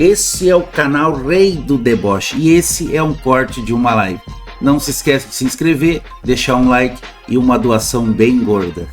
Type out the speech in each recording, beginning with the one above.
Esse é o canal Rei do Deboche e esse é um corte de uma live. Não se esqueça de se inscrever, deixar um like e uma doação bem gorda.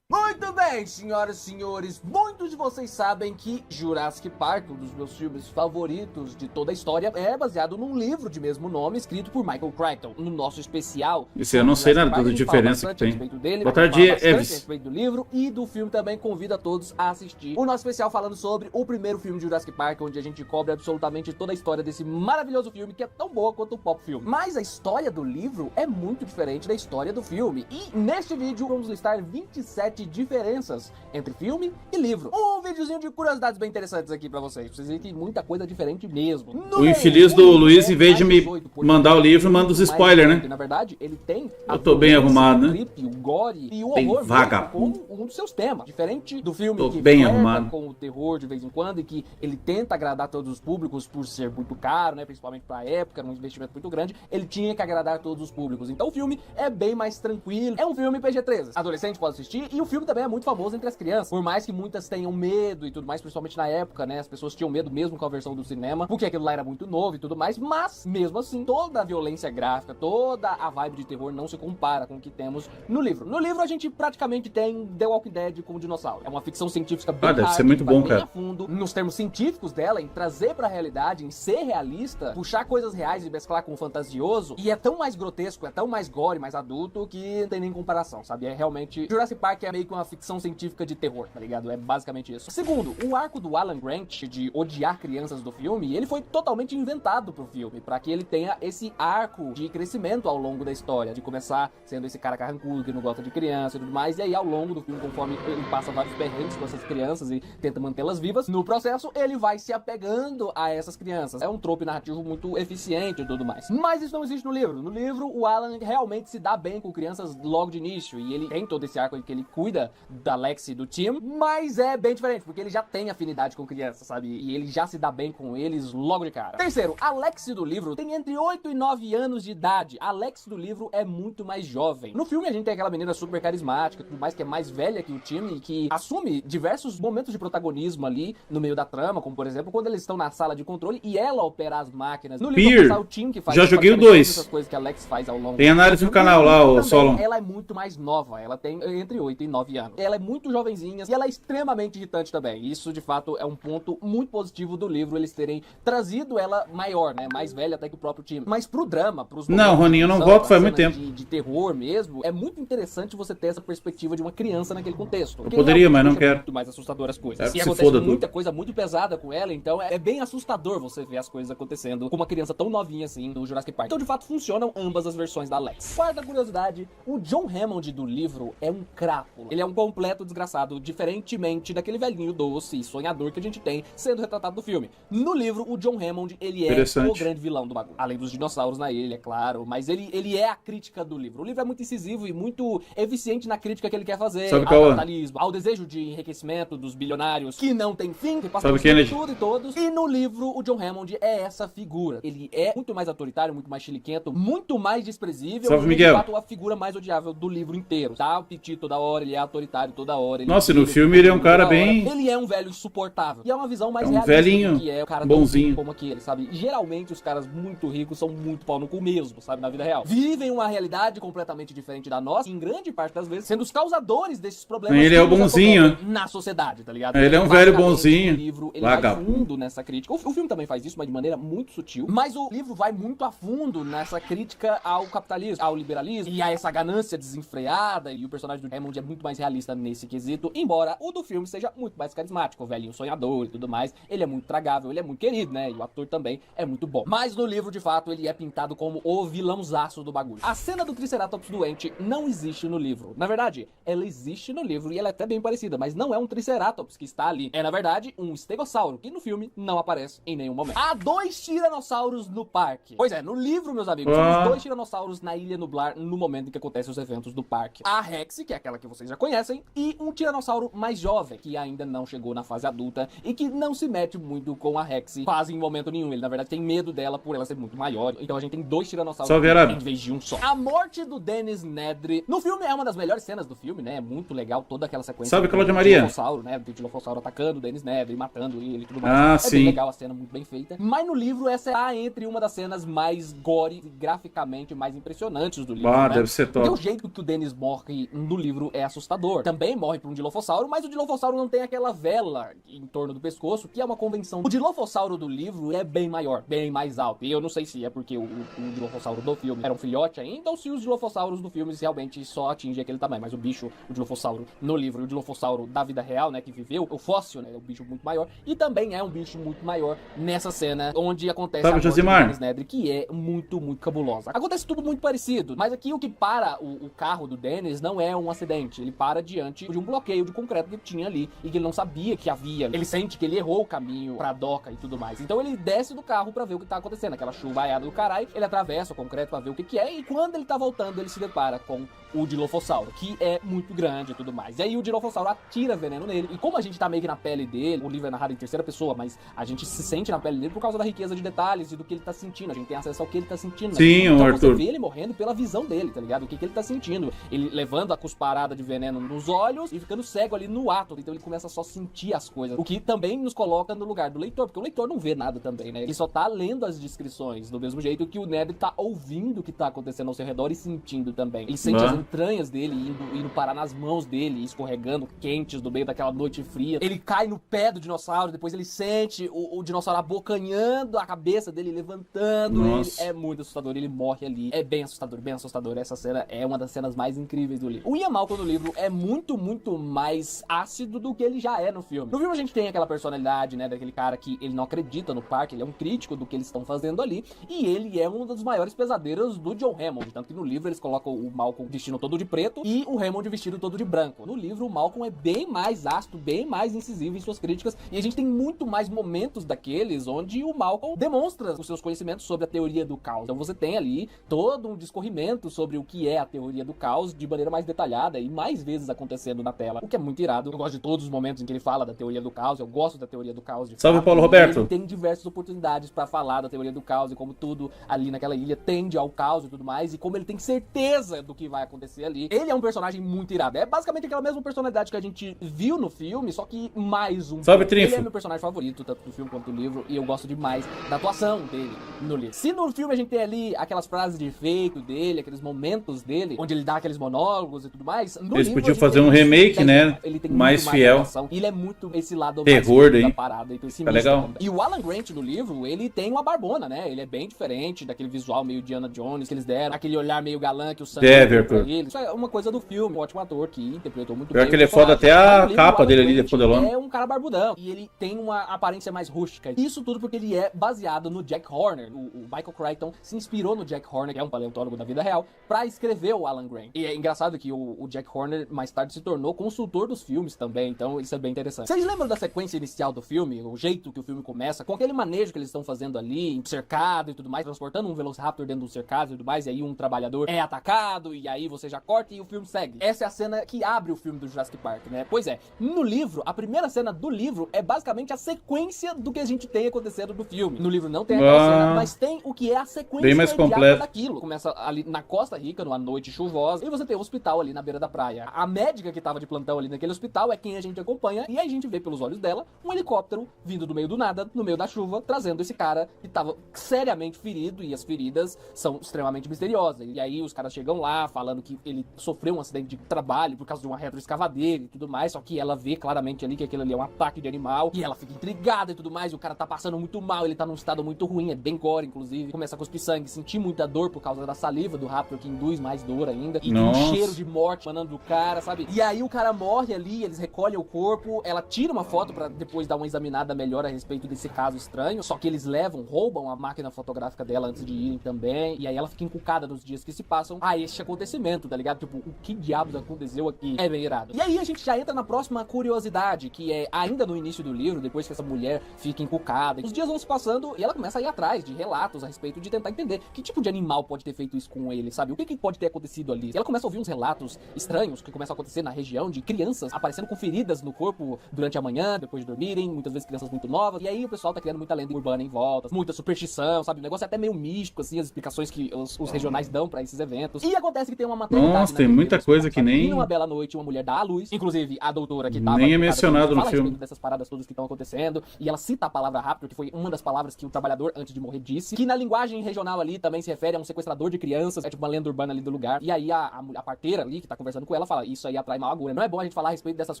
Muito bem, senhoras e senhores, muitos de vocês sabem que Jurassic Park, um dos meus filmes favoritos de toda a história, é baseado num livro de mesmo nome, escrito por Michael Crichton. No nosso especial... Isso eu não sei nada da diferença que tem. Boa tarde, Eves. A respeito do livro e do filme também, convido a todos a assistir o nosso especial falando sobre o primeiro filme de Jurassic Park, onde a gente cobre absolutamente toda a história desse maravilhoso filme, que é tão boa quanto o pop filme. Mas a história do livro é muito diferente da história do filme. E neste vídeo vamos listar 27 diferenças entre filme e livro. Um videozinho de curiosidades bem interessantes aqui pra vocês. Vocês verem que tem muita coisa diferente mesmo. O infeliz do Luiz, em vez de me mandar o livro, manda os spoilers, né? Na verdade, ele tem... Eu tô bem arrumado, né? O gore e o Bem horror vagabundo. como um dos seus temas. Diferente do filme Tô que bem flerta arrumado. com o terror de vez em quando e que ele tenta agradar todos os públicos por ser muito caro, né? Principalmente pra época, era um investimento muito grande. Ele tinha que agradar todos os públicos. Então o filme é bem mais tranquilo. É um filme PG-13. Adolescente pode assistir e o filme também é muito famoso entre as crianças. Por mais que muitas tenham medo e tudo mais, principalmente na época, né? As pessoas tinham medo mesmo com a versão do cinema, porque aquilo lá era muito novo e tudo mais. Mas, mesmo assim, toda a violência gráfica, toda a vibe de terror não se compara com o que temos no livro. No livro a gente praticamente tem The Walking Dead com dinossauro. É uma ficção científica bem deve ser hard, muito vai bom, bem cara. a fundo nos termos científicos dela, em trazer pra realidade, em ser realista, puxar coisas reais e mesclar com o fantasioso. E é tão mais grotesco, é tão mais gore, mais adulto, que não tem nem comparação, sabe? É realmente... Jurassic Park é meio que uma ficção científica de terror, tá ligado? É basicamente isso. Segundo, o arco do Alan Grant de odiar crianças do filme, ele foi totalmente inventado pro filme, pra que ele tenha esse arco de crescimento ao longo da história, de começar sendo esse cara carrancudo que não gosta de criança e tudo mais, e aí ao longo do filme, conforme ele passa vários perrengues com essas crianças e tenta mantê-las vivas, no processo ele vai se apegando a essas crianças. É um trope narrativo muito eficiente e tudo mais. Mas isso não existe no livro. No livro, o Alan realmente se dá bem com crianças logo de início, e ele tem todo esse arco em que ele cuida da Lexi e do Tim, mas é bem diferente, porque ele já tem afinidade com crianças, sabe? E ele já se dá bem com eles logo de cara. Terceiro, a Lexi do livro tem entre 8 e 9 anos de idade. A Lexi do livro é muito mais jovem. No filme a gente tem aquela menina super carismática, tudo mais, que é mais velha que o Tim e que assume diversos momentos de protagonismo ali no meio da trama, como por exemplo, quando eles estão na sala de controle e ela opera as máquinas. No livro, Peer, é o Tim que faz já joguei o 2. essas coisas que a Lex faz ao longo Tem análise no canal lá, o Solon. Ela é muito mais nova, ela tem entre 8 e 9 anos. Ela é muito jovenzinha e ela é extremamente irritante também. Isso, de fato, é um ponto muito positivo do livro, eles terem trazido ela maior, né? Mais velha até que o próprio time. Mas pro drama, pros Não, Roninho, eu não momentos de voto ação, faz as muito cenas tempo. de terror mesmo, é muito interessante você ter essa perspectiva de uma criança naquele contexto. Porque poderia, mas realmente não deixa quero. muito mais assustador as coisas. Quero que E se acontece foda muita tudo. coisa muito pesada com ela, então é bem assustador você ver as coisas acontecendo com uma criança tão novinha assim no Jurassic Park. Então, de fato, funcionam ambas as versões da Lex. Quarta curiosidade, o John Hammond do livro é um crápula. Ele é um completo desgraçado, diferentemente daquele velhinho doce e sonhador que a gente tem sendo retratado no filme. No livro, o John Hammond, ele é Interessante. o grande vilão do bagulho. Além dos dinossauros na ilha, é claro, mas ele é a crítica do livro. O livro é muito incisivo e muito eficiente na crítica que ele quer fazer Sabe ao qual é? capitalismo, ao desejo de enriquecimento dos bilionários que não tem fim, que passa Sabe por Kennedy? tudo e todos. E no livro, o John Hammond é essa figura. Ele é muito mais autoritário, muito mais chiliquento, muito mais desprezível. Salve, e, Miguel. de fato, a figura mais odiável do livro inteiro. Dá o piti toda hora, ele é autoritário toda hora. Nossa, e no ele filme ele é um cara toda hora. bem- Ele é um velho insuportável. E é uma visão mais É um realista velhinho do que é o cara bonzinho. tão rico como aquele, sabe? E, geralmente os caras muito ricos são muito pau no cu mesmo, sabe? Na vida real. Vivem uma realidade completamente diferente da nossa, em grande parte das vezes, sendo os causadores desses problemas. Ele é que o nos bonzinho. acometem na sociedade, tá ligado? Ele é um velho Basicamente, bonzinho. O livro, ele vai Vagabundo. fundo nessa crítica. O filme também faz isso, mas de maneira muito sutil. Mas o livro vai muito a fundo nessa crítica ao capitalismo, ao liberalismo e a essa ganância desenfreada. E o personagem do Hammond é muito mais realista nesse quesito, embora o do filme seja muito mais carismático, o velhinho sonhador e tudo mais. Ele é muito tragável, ele é muito querido, né? E o ator também é muito bom. Mas no livro, de fato, ele é pintado como o vilãozaço do bagulho. A cena do Triceratops doente não existe no livro. Na verdade, ela existe no livro e ela é até bem parecida, mas não é um Triceratops que está ali. É, na verdade, um estegossauro, que no filme não aparece em nenhum momento. Há 2 tiranossauros no parque. Pois é, no livro, meus amigos, Ah. temos 2 tiranossauros na Ilha Nublar no momento em que acontecem os eventos do parque. A Rex, que é aquela que vocês já conhecem, e um tiranossauro mais jovem, que ainda não chegou na fase adulta e que não se mete muito com a Rex quase em momento nenhum. Ele, na verdade, tem medo dela por ela ser muito maior. Então a gente tem 2 tiranossauros em vez de um só. A morte do Dennis Nedry no filme é uma das melhores cenas do filme, né? É muito legal toda aquela sequência. Salve, Cláudia Maria. Dilophosauro, né? Do Dilophosauro atacando o Dennis Nedry, matando ele e tudo mais. É sim. bem legal a cena, muito bem feita. Mas no livro, essa é entre uma das cenas mais gore e graficamente mais impressionantes do livro, né? Deve ser top. Porque o jeito que o Dennis morre no livro é assustador. Também morre por um Dilophosauro, mas o Dilophosauro não tem aquela vela em torno do pescoço, que é uma convenção. O Dilophosauro do livro é bem maior, bem mais alto. E eu não sei se é porque o Dilophosauro do filme era um filhote ainda, ou se os Dilophosauros do filme realmente só atingem aquele tamanho. Mas o bicho, o Dilophosauro no livro, o Dilophosauro da vida real, né, que viveu, o fóssil, né, é um bicho muito maior. E também é um bicho muito maior nessa cena onde acontece a morte do Dennis Nedry, que é muito, muito cabulosa. Acontece tudo muito parecido, mas aqui o que para o carro do Dennis não é um acidente. Ele para diante de um bloqueio de concreto que tinha ali e que ele não sabia que havia. Ele sente que ele errou o caminho pra doca e tudo mais. Então ele desce do carro pra ver o que tá acontecendo. Aquela chuvaiada do caralho, ele atravessa o concreto pra ver o que é, e quando ele tá voltando, ele se depara com o Dilophosauro, que é muito grande e tudo mais. E aí o Dilophosauro atira veneno nele, e como a gente tá meio que na pele dele, o livro é narrado em terceira pessoa, mas a gente se sente na pele dele por causa da riqueza de detalhes e do que ele tá sentindo. A gente tem acesso ao que ele tá sentindo, né? Sim, então Arthur. você vê ele morrendo pela visão dele, tá ligado? O que ele tá sentindo. Ele levando a cusparada de veneno nos olhos e ficando cego ali no ato. Então ele começa a só sentir as coisas. O que também nos coloca no lugar do leitor, porque o leitor não vê nada também, né? Ele só tá lendo as descrições, do mesmo jeito que o Nedry tá ouvindo o que tá acontecendo ao seu redor e sentindo também. Ele sente as entranhas dele indo parar nas mãos dele, escorregando quentes no meio daquela noite fria. Ele cai no pé do dinossauro, depois ele sente o dinossauro abocanhando a cabeça dele, levantando. Ele é muito assustador, ele morre ali. É bem assustador, bem assustador. Essa cena é uma das cenas mais incríveis do livro. O Ian Malcolm no livro é muito, muito mais ácido do que ele já é no filme. No filme a gente tem aquela personalidade, né, daquele cara que ele não acredita no parque, ele é um crítico do que eles estão fazendo ali, e ele é um dos maiores pesadelos do John Hammond, tanto que no livro eles colocam o Malcolm vestido todo de preto e o Hammond vestido todo de branco. No livro o Malcolm é bem mais ácido, bem mais incisivo em suas críticas, e a gente tem muito mais momentos daqueles onde o Malcolm demonstra os seus conhecimentos sobre a teoria do caos. Então você tem ali todo um discorrimento sobre o que é a teoria do caos de maneira mais detalhada e mais vezes acontecendo na tela, o que é muito irado. Eu gosto de todos os momentos em que ele fala da teoria do caos, eu gosto da teoria do caos de Salve, Paulo Roberto! Ele tem diversas oportunidades pra falar da teoria do caos e como tudo ali naquela ilha tende ao caos e tudo mais, e como ele tem certeza do que vai acontecer ali. Ele é um personagem muito irado. É basicamente aquela mesma personalidade que a gente viu no filme, só que mais um. Salve, Trinfo! Ele é meu personagem favorito, tanto do filme quanto do livro, e eu gosto demais da atuação dele no livro. Se no filme a gente tem ali aquelas frases de efeito dele, aqueles momentos dele, onde ele dá aqueles monólogos e tudo mais, no eles livro podiam fazer um remake, né? Ele tem mais fiel. E ele é muito esse lado terror mais da parada, e tá legal. Também. E o Alan Grant no livro, ele tem uma barbona, né? Ele é bem diferente daquele visual meio Diana Jones que eles deram, aquele olhar meio galã que o Sam deu pra ele. Isso é uma coisa do filme, um ótimo ator que interpretou muito bem. Pior que ele é foda até a capa dele ali, de Fodelona. É um cara barbudão, e ele tem uma aparência mais rústica. Isso tudo porque ele é baseado no Jack Horner. O Michael Crichton se inspirou no Jack Horner, que é um paleontólogo da vida real, pra escrever o Alan Grant. E é engraçado que o Jack Horner mais tarde se tornou consultor dos filmes também, então isso é bem interessante. Vocês lembram da sequência inicial do filme? O jeito que o filme começa, com aquele manejo que eles estão fazendo ali, cercado e tudo mais, transportando um Velociraptor dentro do cercado e tudo mais, e aí um trabalhador é atacado, e aí você já corta e o filme segue. Essa é a cena que abre o filme do Jurassic Park, né? Pois é, no livro, a primeira cena do livro é basicamente a sequência do que a gente tem acontecendo no filme. No livro não tem aquela cena, mas tem o que é a sequência bem mais completo daquilo. Começa ali na Costa Rica, numa noite chuvosa, e você tem um hospital ali na beira da praia. A médica que tava de plantão ali naquele hospital é quem a gente acompanha, e aí a gente vê pelos olhos dela um helicóptero vindo do meio do nada, no meio da chuva, trazendo esse cara que tava seriamente ferido, e as feridas são extremamente misteriosas. E aí os caras chegam lá falando que ele sofreu um acidente de trabalho por causa de uma retroescavadeira e tudo mais, só que ela vê claramente ali que aquilo ali é um ataque de animal, e ela fica intrigada e tudo mais, e o cara tá passando muito mal, ele tá num estado muito ruim, é bem gore, inclusive, começa a cuspir sangue, sentir muita dor por causa da saliva do Raptor, que induz mais dor ainda, e tem um cheiro de morte manando do cara, sabe? E aí o cara morre ali, eles recolhem o corpo, ela tira uma foto pra depois dar uma examinada melhor a respeito desse caso estranho, só que eles roubam a máquina fotográfica dela antes de irem também, e aí ela fica encucada nos dias que se passam a este acontecimento, tá ligado? Tipo, o que diabos aconteceu aqui? É bem irado. E aí a gente já entra na próxima curiosidade, que é ainda no início do livro, depois que essa mulher fica encucada, os dias vão se passando e ela começa a ir atrás de relatos a respeito de tentar entender que tipo de animal pode ter feito isso com ele, sabe? O que pode ter acontecido ali? E ela começa a ouvir uns relatos estranhos que começam a acontecer acontecer na região de crianças aparecendo com feridas no corpo durante a manhã, depois de dormirem, muitas vezes crianças muito novas. E aí o pessoal tá criando muita lenda urbana em volta, muita superstição, sabe? O negócio é até meio místico, assim, as explicações que os regionais dão pra esses eventos. E acontece que tem uma maternidade. Nossa, tem muita coisa que nem... E numa bela noite, uma mulher dá à luz, inclusive a doutora que tava... Nem é mencionado no filme. Dessas paradas todas que estão acontecendo, e ela cita a palavra Raptor, que foi uma das palavras que o trabalhador, antes de morrer, disse, que na linguagem regional ali também se refere a um sequestrador de crianças, é tipo uma lenda urbana ali do lugar. E aí a parteira ali, que tá conversando com ela, fala, isso aí atrai mau agouro. Não é bom a gente falar a respeito dessas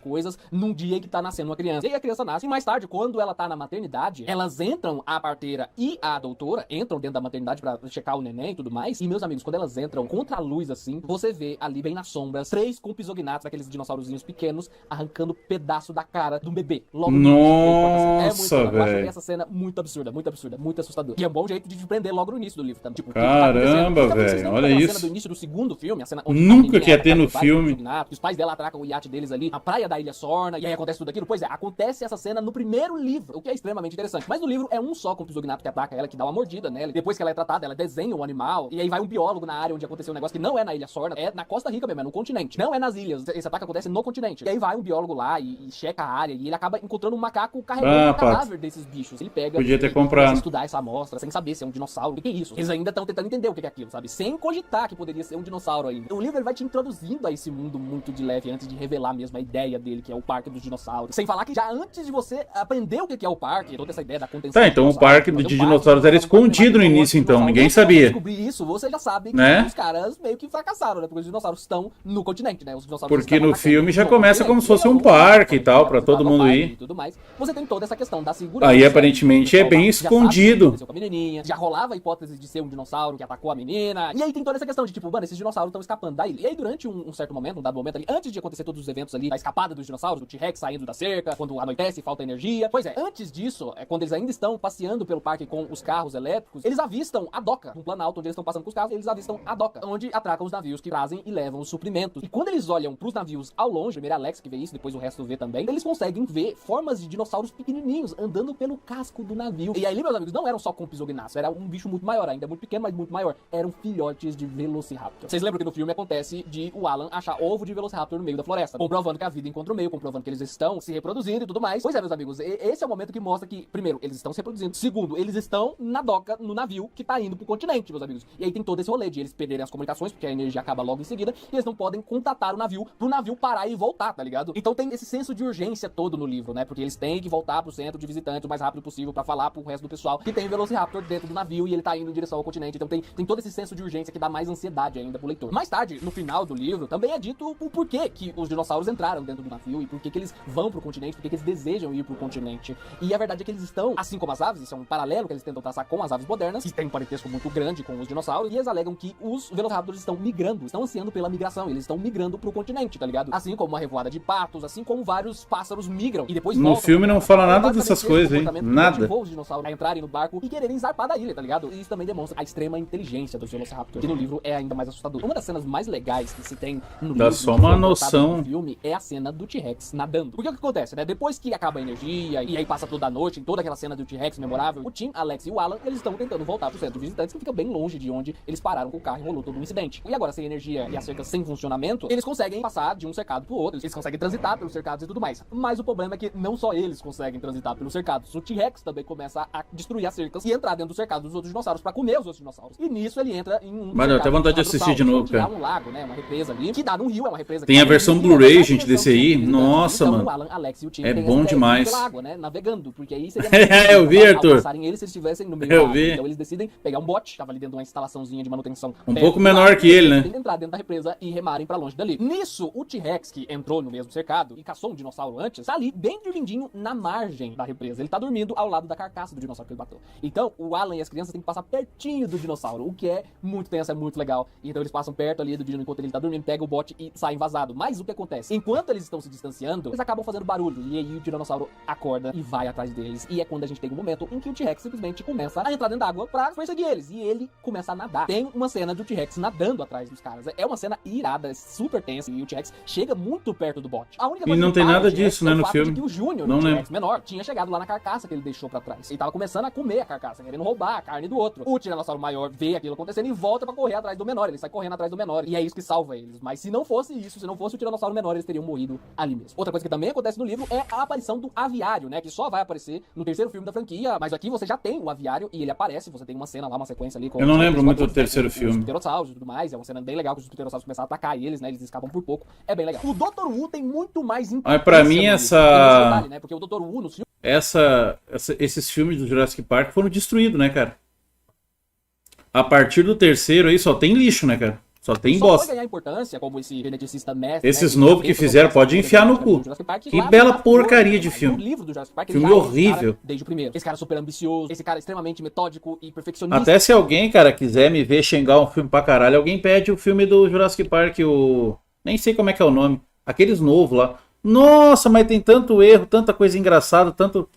coisas num dia que tá nascendo uma criança. E aí a criança nasce, e mais tarde, quando ela tá na maternidade, elas entram, a parteira e a doutora, entram dentro da maternidade pra checar o neném e tudo mais. E, meus amigos, quando elas entram contra a luz, assim, você vê ali bem nas sombras, 3 compsognathos, aqueles dinossaurozinhos pequenos, arrancando pedaço da cara de um bebê. Logo Nossa, velho. Eu achei essa cena muito absurda, muito assustadora. E é um bom jeito de te prender logo no início do livro, tá? Tipo, caramba, velho, olha isso. A cena do início do segundo filme, a cena onde nunca quer ter no filme. Os pais dela atracam o iate deles ali na praia da Ilha Sorna, e aí acontece tudo aquilo. Pois é, acontece essa cena no primeiro livro, o que é extremamente interessante. Mas no livro é um só compsognato que ataca ela, que dá uma mordida nela. Depois que ela é tratada, ela desenha o animal, e aí vai um biólogo na área onde aconteceu um negócio que não é na Ilha Sorna, é na Costa Rica mesmo, é no continente. Não é nas ilhas, esse ataque acontece no continente. E aí vai um biólogo lá e checa a área, e ele acaba encontrando um macaco carregando o cadáver desses bichos. Ele pega... Podia ter comprado. Estudar essa amostra, sem saber se é um dinossauro, o que é isso. Eles ainda estão tentando entender o que é aquilo, sabe? Sem cogitar que poderia ser um dinossauro ainda. O livro ele vai te introduzindo a esse mundo muito de leve, antes de revelar mesmo a ideia dele, que é o parque dos dinossauros. Sem falar que já antes de você aprender o que é o parque, toda essa ideia da contenção... Tá, então o parque de dinossauros era escondido no início, então, ninguém sabia. Descobrir isso, você já sabe que né? Os caras meio que fracassaram, né? Porque os dinossauros estão no continente, né? Os dinossauros porque no filme já começa como se fosse um parque e tal, pra todo mundo ir. E tudo mais. Você tem toda essa questão da segurança. Aí aparentemente é bem escondido. Com a menininha, já rolava a hipótese de ser um dinossauro que atacou a menina. E aí tem toda essa questão de tipo, mano, esses dinossauros estão escapando da ilha. E aí durante um certo momento, um dado momento ali, antes de acontecer todos os eventos ali, da escapada dos dinossauros, do T-Rex saindo da cerca, quando anoitece e falta energia. Pois é, antes disso, quando eles ainda estão passeando pelo parque com os carros elétricos, eles avistam a doca, um planalto onde eles estão passando com os carros, eles avistam a doca, onde atracam os navios que trazem e levam os suprimentos. E quando eles olham pros navios ao longe, primeiro Alex que vê isso, depois o resto vê também, eles conseguem ver formas de dinossauros pequenininhos andando pelo casco do navio. E aí, meus amigos, não eram só compsognathos, era um bicho muito maior, ainda muito pequeno, mas muito maior. Eram filhotes de Velociraptor. Vocês lembram que no filme acontece de o Alan achar ovo de Velociraptor no meio da floresta, comprovando que a vida encontra o meio, comprovando que eles estão se reproduzindo e tudo mais. Pois é, meus amigos, esse é o momento que mostra que, primeiro, eles estão se reproduzindo. Segundo, eles estão na doca, no navio que tá indo pro continente, meus amigos. E aí tem todo esse rolê de eles perderem as comunicações, porque a energia acaba logo em seguida, e eles não podem contatar o navio pro navio parar e voltar, tá ligado? Então tem esse senso de urgência todo no livro, né? Porque eles têm que voltar pro centro de visitantes o mais rápido possível pra falar pro resto do pessoal que tem o Velociraptor dentro do navio e ele tá indo em direção ao continente. Então tem todo esse senso de urgência que dá mais ansiedade ainda pro leitor. Mais tarde, no final do livro, também é dito o porquê que os dinossauros entraram dentro do navio e por que eles vão pro continente, por que eles desejam ir pro continente. E a verdade é que eles estão, assim como as aves, isso é um paralelo que eles tentam traçar com as aves modernas, que tem um parentesco muito grande com os dinossauros, e eles alegam que os Velociraptors estão migrando, estão ansiando pela migração, eles estão migrando pro continente, tá ligado? Assim como uma revoada de patos, assim como vários pássaros migram e depois no filme não fala nada dessas coisas, hein? Nada. Os dinossauros a entrarem no barco e quererem zarpar da ilha, tá ligado? E isso também demonstra a extrema inteligência dos Velociraptors, que no livro é ainda mais assustador. Uma das cenas mais legais que se tem no livro, dá só uma noção, no filme, é a cena do T-Rex nadando. Porque o que acontece, né? Depois que acaba a energia e aí passa toda a noite, em toda aquela cena do T-Rex memorável, o Tim, Alex e o Alan, eles estão tentando voltar pro centro de visitantes, que fica bem longe de onde eles pararam com o carro e rolou todo um incidente. E agora, sem energia e a cerca sem funcionamento, eles conseguem passar de um cercado pro outro, eles conseguem transitar pelos cercados e tudo mais. Mas o problema é que não só eles conseguem transitar pelos cercados, o T-Rex também começa a destruir as cercas e entrar dentro do cercado dos outros dinossauros pra comer os outros dinossauros. E nisso ele entra em um... Mas deu até vontade de assistir de novo, cara. Um lago, né? Uma represa ali, que dá num rio, é uma represa. Tem a versão Blu-ray, gente, desse aí. Nossa, então, mano. O Alan, Alex e o Tim é bom demais. Pela água, né? Navegando, porque aí seria eu vi, Arthur. Eles se eles estivessem no meio da água. Então eles decidem pegar um bote, tava ali dentro de uma instalaçãozinha de manutenção. Um pouco menor que ele, né? Tem que entrar dentro da represa e remarem pra longe dali. Nisso, o T-Rex, que entrou no mesmo cercado e caçou um dinossauro antes, tá ali bem dormindinho na margem da represa. Ele tá dormindo ao lado da carcaça do dinossauro que ele bateu. Então, o Alan e as crianças têm que passar pertinho do dinossauro, o que é muito tenso, é muito legal. Então eles passam perto ali do dinossauro enquanto ele tá dormindo, pegam o bote e saem vazado. Mas o que acontece? Enquanto eles estão se distanciando, eles acabam fazendo barulho. E aí o tiranossauro acorda e vai atrás deles. E é quando a gente tem um momento em que o T-Rex simplesmente começa a entrar dentro da água pra perseguir eles. E ele começa a nadar. Tem uma cena do T-Rex nadando atrás dos caras. É uma cena irada, super tensa. E o T-Rex chega muito perto do bote. A única coisa e não que tem para nada o T-Rex disso, né, no filme. Que o Júnior, não o T-Rex lembro. menor, tinha chegado lá na carcaça que ele deixou pra trás. E tava começando a comer a carcaça, querendo roubar a carne do outro. O tiranossauro maior vê aquilo acontecendo e volta pra correr atrás do menor. Ele sai correndo atrás do menor. E é isso que salva eles. Mas se não fosse isso, se não fosse o Tiranossauro menor, eles teriam morrido ali mesmo. Outra coisa que também acontece no livro é a aparição do aviário, né? Que só vai aparecer no terceiro filme da franquia, mas aqui você já tem o aviário e ele aparece, você tem uma cena lá, uma sequência ali com... Eu não lembro muito do terceiro filme. Os pterossauros e tudo mais, é uma cena bem legal que os pterossauros começam a atacar eles, né? Eles escapam por pouco, é bem legal. O Dr. Wu tem muito mais Mas pra mim detalhe, né? Porque o Dr. Wu nos filmes... Esses filmes do Jurassic Park foram destruídos, né, cara? A partir do terceiro aí só tem lixo, né, cara? Só tem bosta. Vai ganhar importância, como esse geneticista mestre, esses novos que fizeram, pode enfiar no cu. Que bela porcaria de filme. O livro do Jurassic Park, filme horrível. Desde o primeiro. Esse cara super ambicioso, esse cara extremamente metódico e perfeccionista. Até se alguém, cara, quiser me ver xingar um filme pra caralho, alguém pede o filme do Jurassic Park, o... Nem sei como é que é o nome. Aqueles novos lá. Nossa, mas tem tanto erro, tanta coisa engraçada, tanto...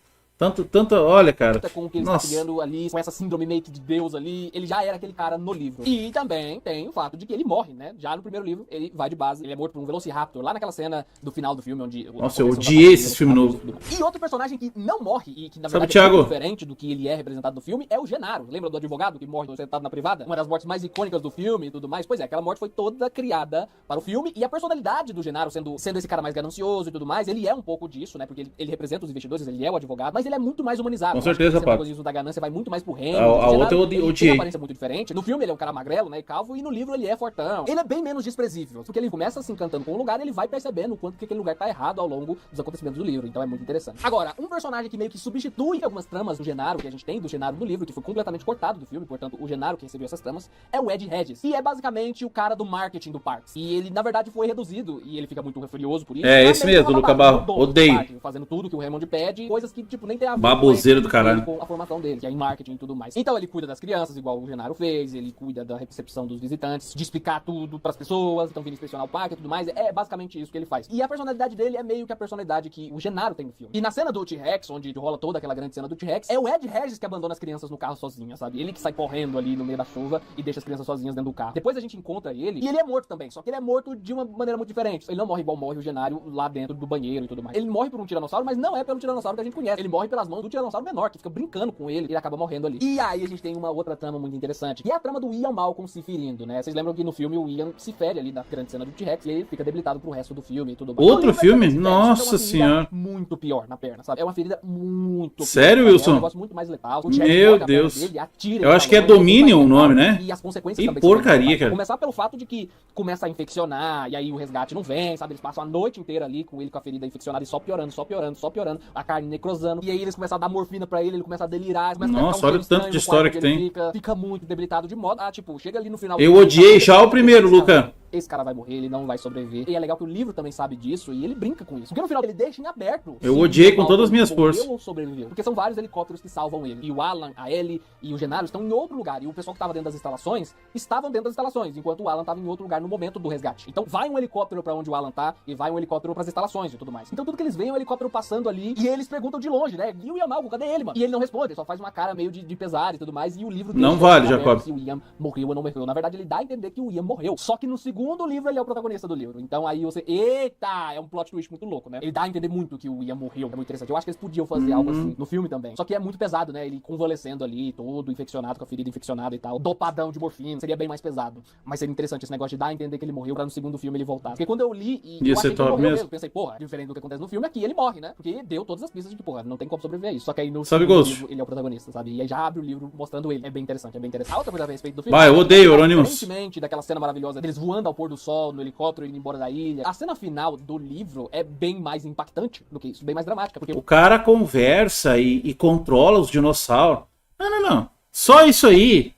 Olha, cara. Com o que ele está criando ali, com essa síndrome meio que de Deus ali, ele já era aquele cara no livro. E também tem o fato de que ele morre, né? Já no primeiro livro, ele vai de base, ele é morto por um Velociraptor, lá naquela cena do final do filme, onde... Nossa, eu odiei esse filme novo. E outro personagem que não morre, e que na verdade Thiago? É muito diferente do que ele é representado no filme, é o Genaro. Lembra do advogado que morre sentado na privada? Uma das mortes mais icônicas do filme e tudo mais. Pois é, aquela morte foi toda criada para o filme, e a personalidade do Genaro, sendo esse cara mais ganancioso e tudo mais, ele é um pouco disso, né? Porque ele representa os investidores, ele é o advogado, mas ele é muito mais humanizado. Com certeza, pá. O da ganância vai muito mais pro reino. A outra eu odiei. Tem uma aparência muito diferente. No filme ele é um cara magrelo, né, e calvo, e no livro ele é fortão. Ele é bem menos desprezível, porque ele começa se encantando com um lugar e ele vai percebendo o quanto que aquele lugar tá errado ao longo dos acontecimentos do livro. Então é muito interessante. Agora, um personagem que meio que substitui algumas tramas do Genaro, que a gente tem do Genaro no livro, que foi completamente cortado do filme, portanto, o Genaro que recebeu essas tramas, é o Ed Regis, que é basicamente o cara do marketing do Parks. E ele, na verdade, foi reduzido, e ele fica muito furioso por isso. É, esse mesmo, Luca Barro. Odeio. Fazendo tudo que o Raymond pede, coisas que, tipo, nem tem a ver baboseiro do caralho. Com a formação dele, que é em marketing e tudo mais. Então ele cuida das crianças, igual o Genaro fez, ele cuida da recepção dos visitantes, de explicar tudo pras pessoas que estão vindo inspecionar o parque e tudo mais. É basicamente isso que ele faz. E a personalidade dele é meio que a personalidade que o Genaro tem no filme. E na cena do T-Rex, onde rola toda aquela grande cena do T-Rex, é o Ed Regis que abandona as crianças no carro sozinho, sabe? Ele que sai correndo ali no meio da chuva e deixa as crianças sozinhas dentro do carro. Depois a gente encontra ele, e ele é morto também, só que ele é morto de uma maneira muito diferente. Ele não morre igual morre o Genaro lá dentro do banheiro e tudo mais. Ele morre por um tiranossauro, mas não é pelo tiranossauro que a gente conhece. Ele morre pelas mãos do tiranossauro menor, que fica brincando com ele e ele acaba morrendo ali. E aí a gente tem uma outra trama muito interessante, que é a trama do Ian Malcolm se ferindo, né? Vocês lembram que no filme o Ian se fere ali na grande cena do T-Rex e ele fica debilitado pro resto do filme e tudo mais. Outro filme? Nossa senhora. Muito pior na perna, sabe? É uma ferida muito Sério, pior. Wilson? É um negócio muito mais letal. Meu Deus. Dele, atira, eu acho que é Dominion o nome, né? E as consequências que também porcaria, cara. Começar pelo fato de que começa a infeccionar, e aí o resgate não vem, sabe? Eles passam a noite inteira ali com ele com a ferida infeccionada e só piorando, só piorando, só piorando, a carne necrosando. E aí eles começam a dar morfina pra ele começa a delirar. Nossa, olha o tanto de história que tem. Fica muito debilitado de modo. Tipo, chega ali no final. Eu odiei já o primeiro, Luca. Esse cara vai morrer, ele não vai sobreviver. E é legal que o livro também sabe disso e ele brinca com isso. Porque no final ele deixa em aberto. Eu odiei com todas as minhas forças. Ou sobreviveu. Porque são vários helicópteros que salvam ele. E o Alan, a Ellie e o Genaro estão em outro lugar. E o pessoal que estava dentro das instalações estavam dentro das instalações, enquanto o Alan estava em outro lugar no momento do resgate. Então vai um helicóptero pra onde o Alan tá e vai um helicóptero pras instalações e tudo mais. Então tudo que eles veem é um helicóptero passando ali e eles perguntam de longe, né? E o Ian Malcolm, cadê ele, mano? E ele não responde, ele só faz uma cara meio de pesar e tudo mais. E o livro não vale, Jacob. Se o Ian morreu ou não morreu. Na verdade, ele dá a entender que o Ian morreu. Só que no segundo livro ele é o protagonista do livro. Então aí você... Eita! É um plot twist muito louco, né? Ele dá a entender muito que o Ian morreu. É muito interessante. Eu acho que eles podiam fazer algo assim no filme também. Só que é muito pesado, né? Ele convalescendo ali, todo infeccionado, com a ferida infeccionada e tal. Dopadão de morfina. Seria bem mais pesado. Mas seria interessante esse negócio de dar a entender que ele morreu pra no segundo filme ele voltar. Porque quando eu li e eu achei que ele morreu mesmo, pensei, porra, diferente do que acontece no filme, aqui ele morre, né? Porque deu todas as pistas de que, porra, não tem como sobreviver a isso. Só que aí no segundo livro ele é o protagonista, sabe? E aí já abre o livro mostrando ele. É bem interessante, é bem interessante. A outra coisa a respeito do filme... Vai, eu odeio Euronymous. Diferentemente daquela cena maravilhosa deles voando ao pôr do sol no helicóptero e indo embora da ilha. A cena final do livro é bem mais impactante do que isso, bem mais dramática. Porque o cara conversa e controla os dinossauros. Não. Só isso aí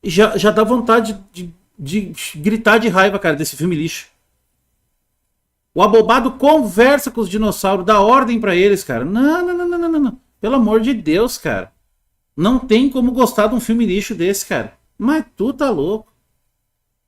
já dá vontade de gritar de raiva, cara, desse filme lixo. O abobado conversa com os dinossauros, dá ordem pra eles, cara. Não. Pelo amor de Deus, cara. Não tem como gostar de um filme lixo desse, cara. Mas tu tá louco.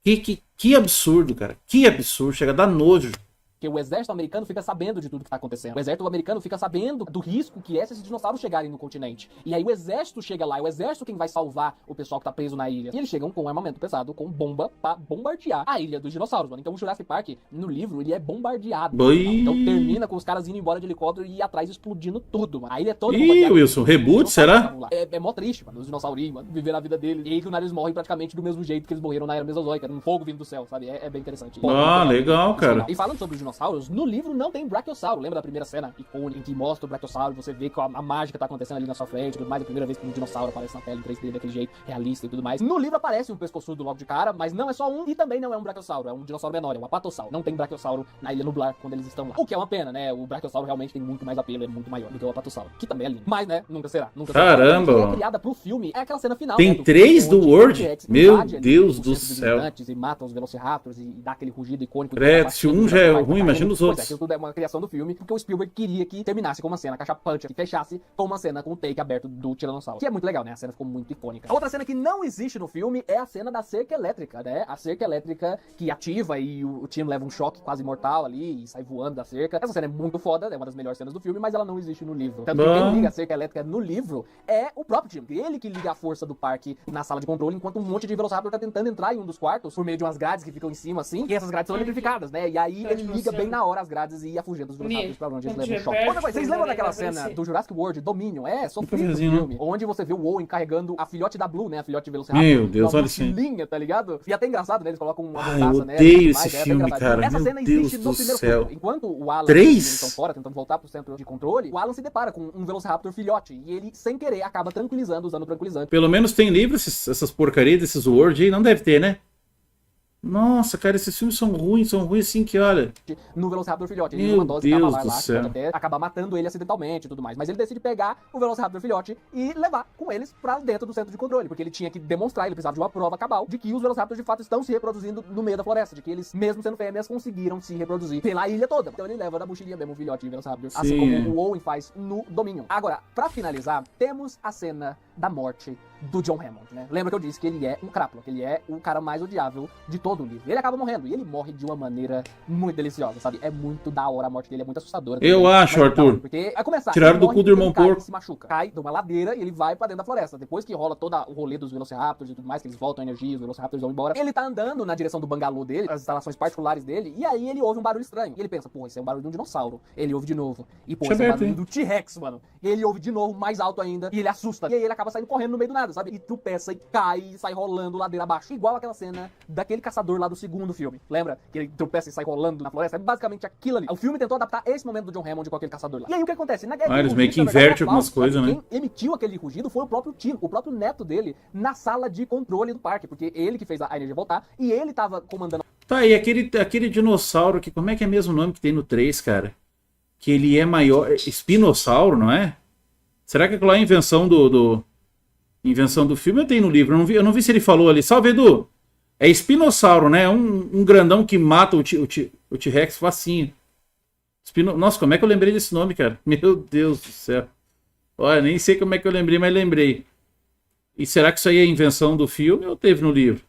Que absurdo, cara. Que absurdo. Chega a dar nojo. Porque o exército americano fica sabendo de tudo que tá acontecendo. O exército americano fica sabendo do risco que é se esses dinossauros chegarem no continente. E aí o exército chega lá, é o exército quem vai salvar o pessoal que tá preso na ilha. E eles chegam com armamento pesado, com bomba, pra bombardear a ilha dos dinossauros, mano. Então o Jurassic Park, no livro, ele é bombardeado. Então termina com os caras indo embora de helicóptero e ir atrás explodindo tudo, mano. A ilha é toda bombardeada. Ih, Wilson, reboot, será? É mó triste, mano. Os dinossaurinhos, mano, viver a vida deles. E aí que eles morrem praticamente do mesmo jeito que eles morreram na Era Mesozoica, num fogo vindo do céu, sabe? É bem interessante. Legal, cara. E falando sobre os dinossauros, no livro não tem Brachiosauro. Lembra da primeira cena icônica em que mostra o Brachiosauro e você vê que a mágica tá acontecendo ali na sua frente e tudo mais? A primeira vez que um dinossauro aparece na tela em 3D daquele jeito realista e tudo mais. No livro aparece um pescoçudo logo de cara, mas não é só um e também não é um Brachiosauro. É um dinossauro menor, é um Apatossauro. Não tem Brachiosauro na Ilha Nublar quando eles estão lá. O que é uma pena, né? O Brachiosauro realmente tem muito mais apelo, é muito maior do que o Apatossauro. Que também é lindo. Mas, né? Nunca será. Caramba! A criada pro filme é aquela cena final. Tem né, 3 do World? Meu Deus do céu. E mata os Velociraptors e dá aquele rugido icônico. Se um já é ruim, imagina os outros. Isso tudo é uma criação do filme, porque o Spielberg queria que terminasse com uma cena caixa-punch, que fechasse com uma cena com o take aberto do Tiranossauro. Que é muito legal, né? A cena ficou muito icônica. A outra cena que não existe no filme é a cena da cerca elétrica, né? A cerca elétrica que ativa e o Tim leva um choque quase mortal ali e sai voando da cerca. Essa cena é muito foda, é uma das melhores cenas do filme, mas ela não existe no livro. Tanto que quem liga a cerca elétrica no livro é o próprio Tim. Ele que liga a força do parque na sala de controle, enquanto um monte de Velociraptor tá tentando entrar em um dos quartos por meio de umas grades que ficam em cima, assim, e essas grades são eletrificadas, né? E aí ele liga bem na hora as grades e afugenta os Velociraptors pra onde eles levam o choque. Outra coisa, vocês lembram daquela cena do Jurassic World, Dominion? Sofrido do filme, onde você vê o Owen carregando a filhote da Blue, né? A filhote de Velociraptor. Meu Deus, olha isso. Tá ligado? E até engraçado, né? Eles colocam uma borracha, né? Eu odeio esse filme, cara. Essa cena existe no primeiro filme. Enquanto o Alan e eles estão fora, tentando voltar pro centro de controle, o Alan se depara com um Velociraptor filhote. E ele, sem querer, acaba tranquilizando, usando tranquilizante. Pelo menos tem livro essas porcarias desses Word aí, não deve ter, né? Nossa, cara, esses filmes são ruins assim que, olha... No Velociraptor filhote, ele usa uma dose de lá, que pode até acabar matando ele acidentalmente e tudo mais. Mas ele decide pegar o Velociraptor filhote e levar com eles pra dentro do centro de controle, porque ele tinha que demonstrar, ele precisava de uma prova cabal de que os Velociraptors de fato estão se reproduzindo no meio da floresta, de que eles, mesmo sendo fêmeas, conseguiram se reproduzir pela ilha toda. Então ele leva na mochilinha mesmo o filhote de Velociraptor, assim como o Owen faz no Dominion. Agora, pra finalizar, temos a cena da morte do John Hammond, né? Lembra que eu disse que ele é um crápula, que ele é o cara mais odiável de todo o livro. Ele acaba morrendo, e ele morre de uma maneira muito deliciosa, sabe? É muito da hora, a morte dele é muito assustadora. Eu acho, Arthur. Porque, a começar, tiraram do cu do irmão porco. Se machuca, cai de uma ladeira e ele vai pra dentro da floresta. Depois que rola todo o rolê dos Velociraptors e tudo mais, que eles voltam a energia, os Velociraptors vão embora, ele tá andando na direção do bangalô dele, as instalações particulares dele, e aí ele ouve um barulho estranho. E ele pensa, porra, isso é um barulho de um dinossauro. Ele ouve de novo. E, porra, esse é um barulho do T-Rex, mano. E ele ouve de novo, mais alto ainda, e ele assusta. E aí ele acaba saindo correndo no meio do nada, sabe? E tropeça e cai e sai rolando ladeira abaixo. Igual aquela cena daquele caçador lá do segundo filme. Lembra? Que ele tropeça e sai rolando na floresta. É basicamente aquilo ali. O filme tentou adaptar esse momento do John Hammond com aquele caçador lá. E aí o que acontece? Eles meio que invertem algumas coisas, né? Quem emitiu aquele rugido foi o próprio Tim, o próprio neto dele, na sala de controle do parque. Porque ele que fez a energia voltar e ele tava comandando. Tá, e aquele dinossauro que, como é que é mesmo o nome que tem no 3, cara? Que ele é maior. Espinossauro, não é? Será que aquilo lá é invenção do filme? Eu tenho no livro, eu não vi se ele falou ali. Salve, Edu! É espinossauro, né? Um grandão que mata o T-Rex facinho. Nossa, como é que eu lembrei desse nome, cara? Meu Deus do céu. Olha, nem sei como é que eu lembrei, mas lembrei. E será que isso aí é invenção do filme ou teve no livro?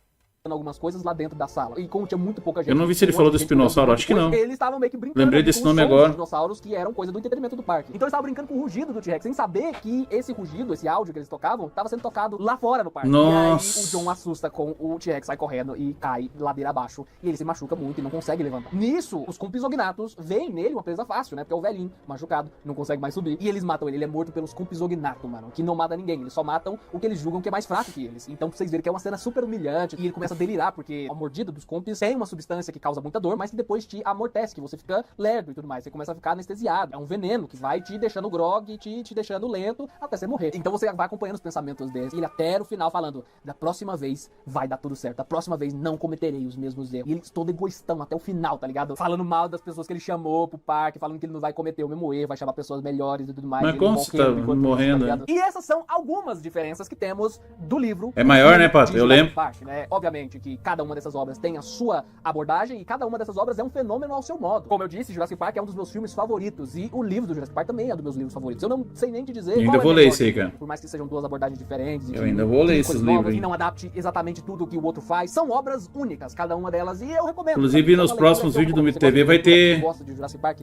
Algumas coisas lá dentro da sala. E como tinha muito pouca gente... Eu não vi se ele falou do espinossauro, acho que não. Eles estavam meio que brincando. Lembrei desse nome agora. Dos dinossauros que eram coisa do entretenimento do parque. Então eles estavam brincando com o rugido do T-Rex, sem saber que esse rugido, esse áudio que eles tocavam, estava sendo tocado lá fora no parque. Nossa. E aí o John assusta com o T-Rex, sai correndo e cai ladeira abaixo. E ele se machuca muito e não consegue levantar. Nisso, os Compsognathus veem nele uma presa fácil, né? Porque é o velhinho, machucado, não consegue mais subir. E eles matam ele. Ele é morto pelos Compsognathus, mano. Que não mata ninguém. Eles só matam o que eles julgam que é mais fraco que eles. Então, pra vocês verem que é uma cena super humilhante. E ele começa a delirar, porque a mordida dos compis tem uma substância que causa muita dor, mas que depois te amortece, que você fica lerdo e tudo mais. Você começa a ficar anestesiado. É um veneno que vai te deixando grog e te deixando lento até você morrer. Então você vai acompanhando os pensamentos dele. E ele até o final falando, da próxima vez vai dar tudo certo. Da próxima vez não cometerei os mesmos erros. E ele todo egoístão até o final, tá ligado? Falando mal das pessoas que ele chamou pro parque, falando que ele não vai cometer o mesmo erro, vai chamar pessoas melhores e tudo mais. Mas como você tá morrendo? Tá, e essas são algumas diferenças que temos do livro. É maior, né, Pato? Eu lembro. Parque, né? Obviamente, obviamente, que cada uma dessas obras tem a sua abordagem e cada uma dessas obras é um fenômeno ao seu modo. Como eu disse, Jurassic Park é um dos meus filmes favoritos e o livro do Jurassic Park também é um dos meus livros favoritos. Eu não sei nem te dizer Eu ainda qual vou é ler melhor, isso aí, cara. por mais que sejam duas abordagens diferentes. Eu ainda vou ler esses coisas livros novas, aí. e não adapte exatamente tudo que o outro faz. São obras únicas, cada uma delas, e eu recomendo. Inclusive, nos próximos vídeos do Mito TV vai ter... Gosta de Jurassic Park?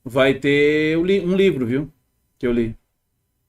Vai ter um livro, viu? Que eu li.